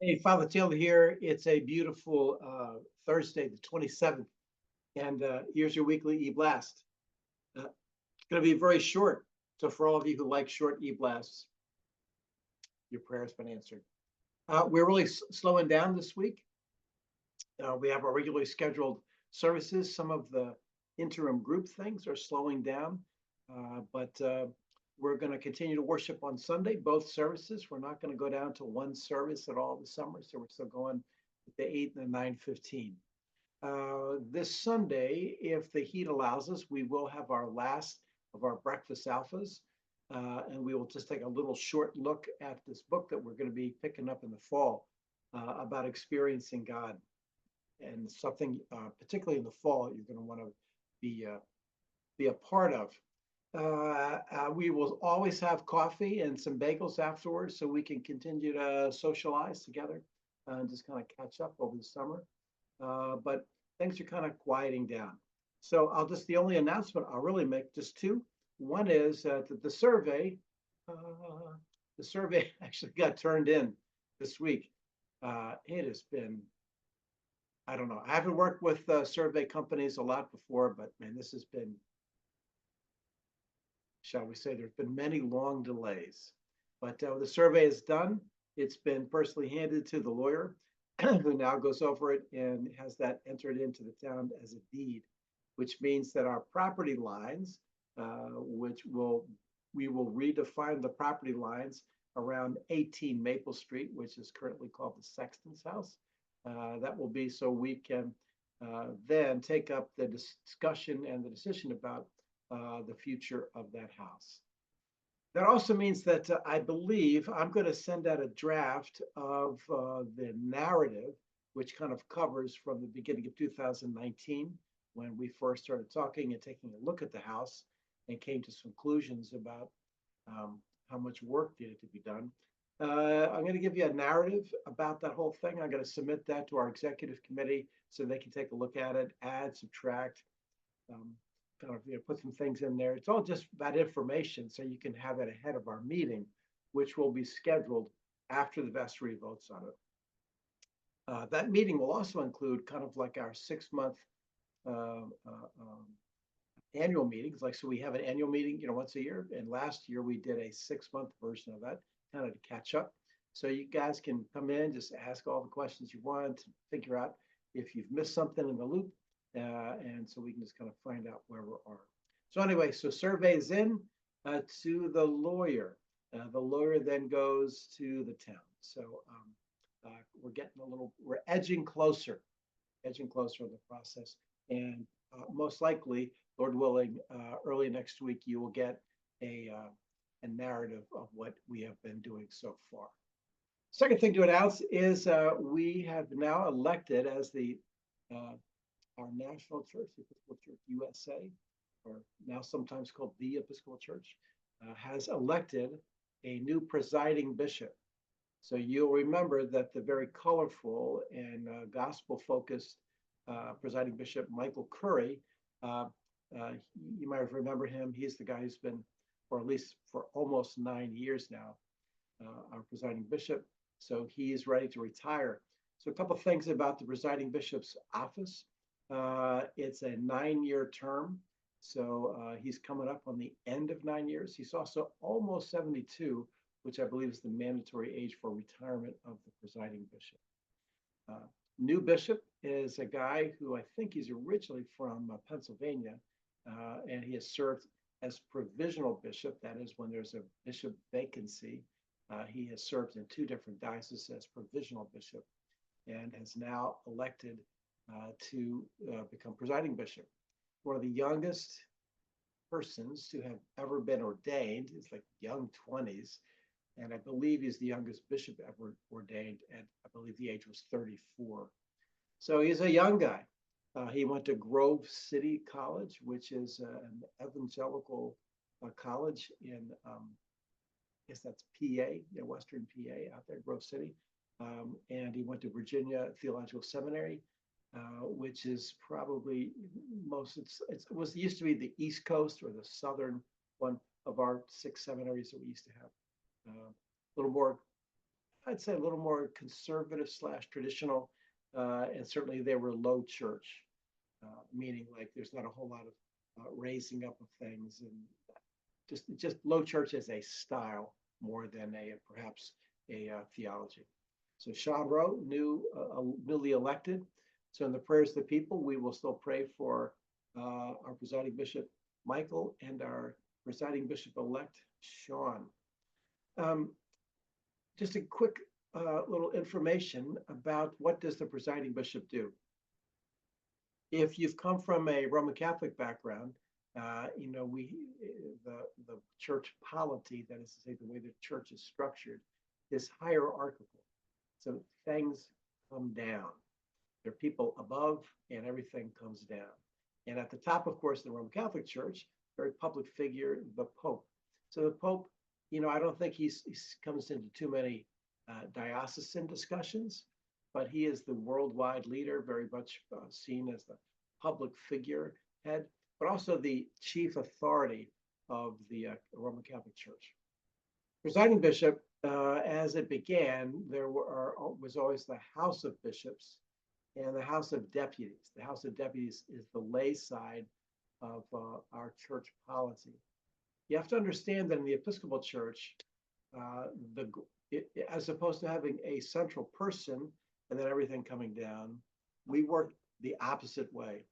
Hey, Father Taylor here. It's a beautiful Thursday, the 27th, and here's your weekly EBlast. It's going to be very short. So for all of you who like short EBlasts, your prayer has been answered. We're really slowing down this week. We have our regularly scheduled services. Some of the interim group things are slowing down, but we're going to continue to worship on Sunday, both services. We're not going to go down to one service at all this summer, so we're still going with the 8 and the 9:15. This Sunday, if the heat allows us, we will have our last of our breakfast alphas, and we will just take a little short look at this book that we're going to be picking up in the fall about experiencing God, and something particularly in the fall you're going to want to be a part of. We will always have coffee and some bagels afterwards so we can continue to socialize together and just kind of catch up over the summer. But things are kind of quieting down. So the only announcement I'll really make, just two. One is that the survey actually got turned in this week. It has been, I don't know, I haven't worked with survey companies a lot before, but man, this has been, shall we say, there's been many long delays. But the survey is done. It's been personally handed to the lawyer who now goes over it and has that entered into the town as a deed, which means that our property lines, we will redefine the property lines around 18 Maple Street, which is currently called the Sexton's House. That will be so we can then take up the discussion and the decision about the future of that house. That also means that I believe I'm going to send out a draft of the narrative, which kind of covers from the beginning of 2019, when we first started talking and taking a look at the house and came to some conclusions about how much work needed to be done. I'm going to give you a narrative about that whole thing. I'm going to submit that to our executive committee so they can take a look at it, add, subtract, kind of put some things in there. It's all just about information, so you can have it ahead of our meeting, which will be scheduled after the vestry votes on it. That meeting will also include kind of like our 6-month annual meetings. Like, so we have an annual meeting, once a year, and last year we did a 6-month version of that, kind of to catch up. So you guys can come in, just ask all the questions you want, to figure out if you've missed something in the loop. And so we can just kind of find out where we are. So anyway, so survey is in to the lawyer. The lawyer then goes to the town. So we're edging closer in the process. And most likely, Lord willing, early next week, you will get a narrative of what we have been doing so far. Second thing to announce is we have now elected as our national church, the Episcopal Church USA, or now sometimes called the Episcopal Church, has elected a new presiding bishop. So you'll remember that the very colorful and gospel-focused presiding bishop, Michael Curry, you might remember him. He's the guy who's been, or at least for almost 9 years now, our presiding bishop. So he is ready to retire. So a couple of things about the presiding bishop's office. It's a 9-year term. So he's coming up on the end of 9 years. He's also almost 72, which I believe is the mandatory age for retirement of the presiding bishop. New bishop is a guy who I think he's originally from Pennsylvania, and he has served as provisional bishop. That is, when there's a bishop vacancy, he has served in 2 different dioceses as provisional bishop, and has now elected to become presiding bishop. One of the youngest persons to have ever been ordained. It's like young 20s. And I believe he's the youngest bishop ever ordained. And I believe the age was 34. So he's a young guy. He went to Grove City College, which is an evangelical college in, I guess that's PA, Western PA out there, Grove City. And he went to Virginia Theological Seminary, which is probably it used to be the East Coast or the southern one of our 6 seminaries that we used to have. A little more I'd say a little more conservative slash traditional, and certainly they were low church, meaning like there's not a whole lot of raising up of things, and just low church as a style more than a perhaps a theology. So Sean Rowe, newly elected. So in the prayers of the people, we will still pray for our presiding bishop Michael and our presiding bishop elect Sean. Um, just a quick little information about what does the presiding bishop do. If you've come from a Roman Catholic background, you know, the church polity, that is to say, the way the church is structured, is hierarchical. So things come down. There are people above, and everything comes down. And at the top, of course, the Roman Catholic Church, very public figure, the Pope. So the Pope, you know, I don't think he comes into too many diocesan discussions, but he is the worldwide leader, very much seen as the public figure head, but also the chief authority of the Roman Catholic Church. Presiding bishop, as it began, was always the House of Bishops and the House of Deputies. The House of Deputies is the lay side of our church polity. You have to understand that in the Episcopal Church, as opposed to having a central person and then everything coming down, we work the opposite way,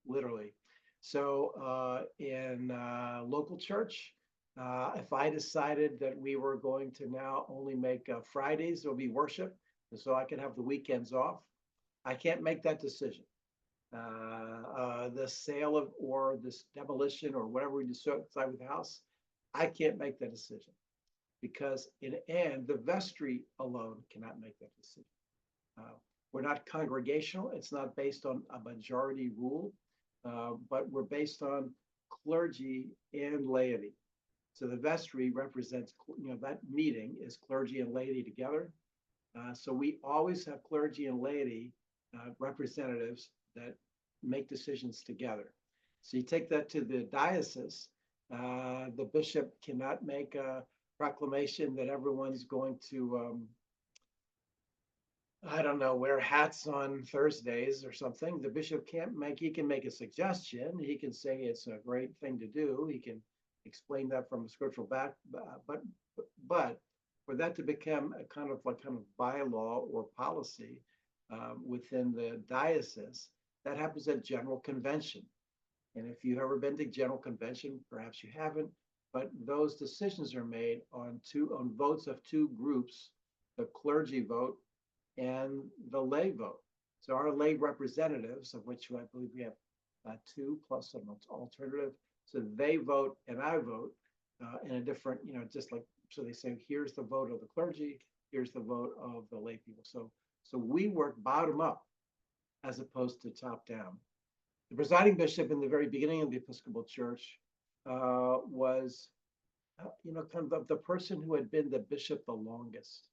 literally. So in local church, if I decided that we were going to now only make Fridays, there'll be worship, and so I can have the weekends off, I can't make that decision. The sale of or this demolition or whatever we decide with the house, I can't make that decision because the vestry alone cannot make that decision. We're not congregational. It's not based on a majority rule, but we're based on clergy and laity. So the vestry represents, you know, that meeting is clergy and laity together. So we always have clergy and laity representatives that make decisions together. So you take that to the diocese, the bishop cannot make a proclamation that everyone's going to, I don't know, wear hats on Thursdays or something. The bishop he can make a suggestion. He can say it's a great thing to do. He can explain that from a scriptural back, but for that to become a kind of bylaw or policy within the diocese, that happens at General Convention. And if you've ever been to General Convention, perhaps you haven't, but those decisions are made on votes of two groups, the clergy vote and the lay vote. So our lay representatives, of which I believe we have two plus an alternative, so they vote and I vote in a different, you know, just like, so they say, here's the vote of the clergy, here's the vote of the lay people. So we work bottom up as opposed to top down. The presiding bishop in the very beginning of the Episcopal Church was, you know, kind of the person who had been the bishop the longest.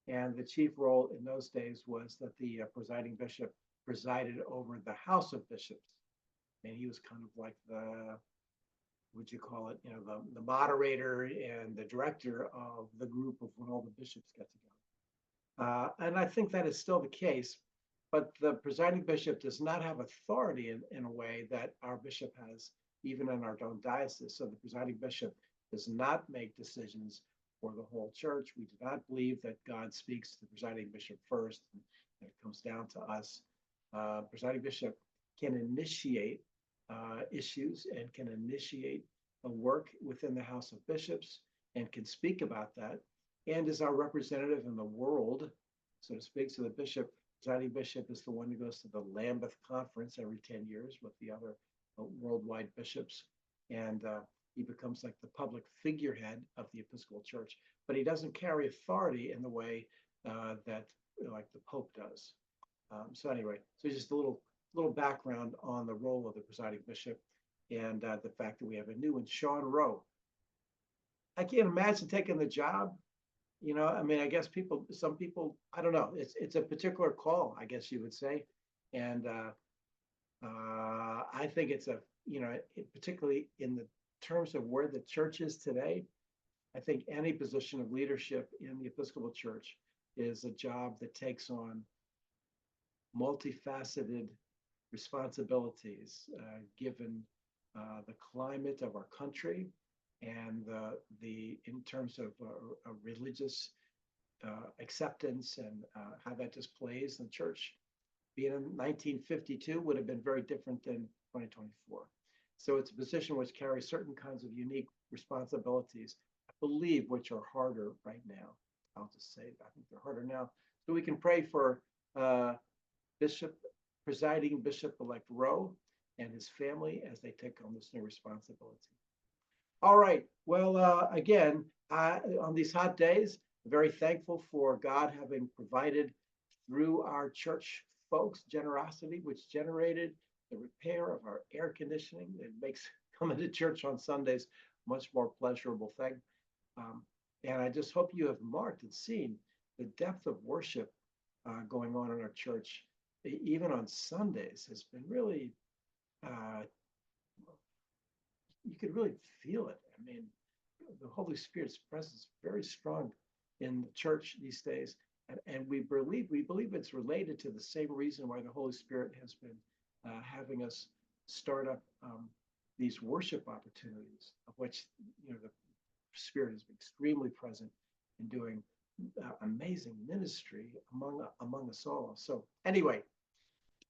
And the chief role in those days was that the presiding bishop presided over the House of Bishops. And he was kind of like would you call it, you know, the moderator and the director of the group of when all the bishops get together. And I think that is still the case, but the presiding bishop does not have authority in a way that our bishop has, even in our own diocese. So the presiding bishop does not make decisions for the whole church. We do not believe that God speaks to the presiding bishop first, and it comes down to us. Presiding bishop can initiate issues and can initiate a work within the House of Bishops and can speak about that, and is our representative in the world, so to speak. So the presiding bishop is the one who goes to the Lambeth Conference every 10 years with the other worldwide bishops, and he becomes like the public figurehead of the Episcopal Church, but he doesn't carry authority in the way that like the Pope does. So anyway, so just a little background on the role of the presiding bishop and the fact that we have a new one, Sean Rowe. I can't imagine taking the job. You know, I mean, I guess some people, I don't know. It's a particular call, I guess you would say, and I think it's particularly in the terms of where the church is today. I think any position of leadership in the Episcopal Church is a job that takes on multifaceted responsibilities, given the climate of our country and the in terms of religious acceptance and how that displays in the church. Being in 1952 would have been very different than 2024. So it's a position which carries certain kinds of unique responsibilities, I believe, which are harder right now. I'll just say I think they're harder now. So we can pray for Bishop, presiding Bishop-elect Rowe and his family as they take on this new responsibility. All right. Well, again, on these hot days, very thankful for God having provided through our church folks generosity, which generated the repair of our air conditioning. It makes coming to church on Sundays much more pleasurable thing. And I just hope you have marked and seen the depth of worship going on in our church, even on Sundays, has been really, you could really feel it. I mean, the Holy Spirit's presence is very strong in the church these days. And we believe it's related to the same reason why the Holy Spirit has been having us start up these worship opportunities, of which the Spirit is extremely present in doing amazing ministry among us all. So anyway,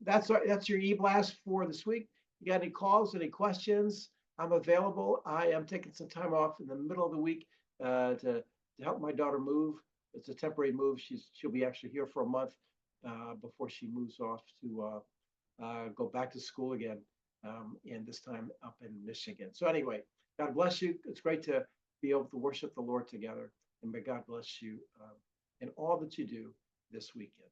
that's your EBlast for this week. You got any calls, any questions? I'm available. I am taking some time off in the middle of the week to help my daughter move. It's a temporary move. She'll be actually here for a month before she moves off to go back to school again, and this time up in Michigan. So anyway, God bless you. It's great to be able to worship the Lord together, and may God bless you in all that you do this weekend.